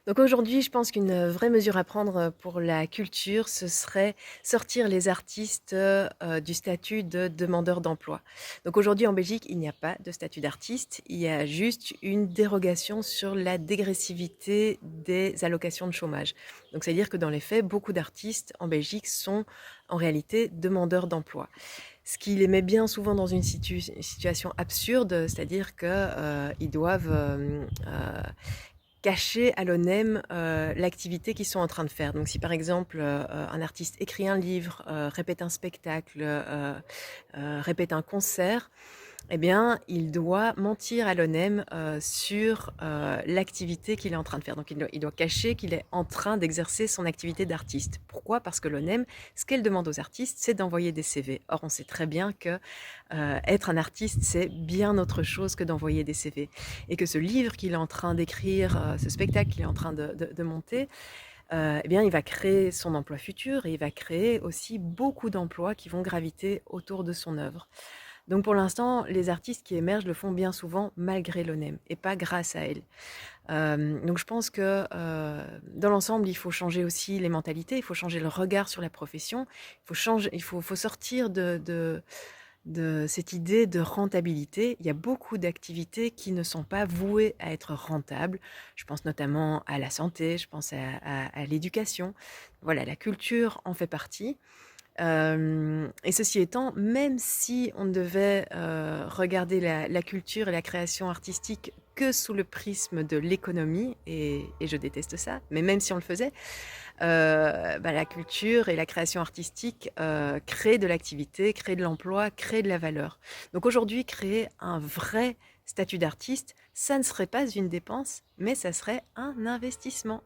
Donc aujourd'hui, je pense qu'une vraie mesure à prendre, pour la culture, ce serait sortir les artistes, du statut de demandeurs d'emploi. Donc aujourd'hui en Belgique, il n'y a pas de statut d'artiste, il y a juste une dérogation sur la dégressivité des allocations de chômage. Donc c'est-à-dire que dans les faits, beaucoup d'artistes en Belgique sont en réalité demandeurs d'emploi. Ce qui les met bien souvent dans une situation absurde, c'est-à-dire que, ils doivent, cacher à l'ONEM l'activité qu'ils sont en train de faire. Donc si par exemple un artiste écrit un livre, répète un spectacle, répète un concert, eh bien, il doit mentir à l'ONEM sur l'activité qu'il est en train de faire. Donc, il doit cacher qu'il est en train d'exercer son activité d'artiste. Pourquoi? Parce que l'ONEM, ce qu'elle demande aux artistes, c'est d'envoyer des CV. Or, on sait très bien que être un artiste, c'est bien autre chose que d'envoyer des CV. Et que ce livre qu'il est en train d'écrire, ce spectacle qu'il est en train de monter, eh bien, il va créer son emploi futur et il va créer aussi beaucoup d'emplois qui vont graviter autour de son œuvre. Donc pour l'instant, les artistes qui émergent le font bien souvent malgré l'ONEM et pas grâce à elle. Donc je pense que dans l'ensemble, il faut changer aussi les mentalités, il faut changer le regard sur la profession, il faut sortir de cette idée de rentabilité. Il y a beaucoup d'activités qui ne sont pas vouées à être rentables. Je pense notamment à la santé, je pense à l'éducation. Voilà, la culture en fait partie. Et ceci étant, même si on devait regarder la culture et la création artistique que sous le prisme de l'économie, et je déteste ça, mais même si on le faisait, la culture et la création artistique créent de l'activité, créent de l'emploi, créent de la valeur. Donc aujourd'hui, créer un vrai statut d'artiste, ça ne serait pas une dépense, mais ça serait un investissement.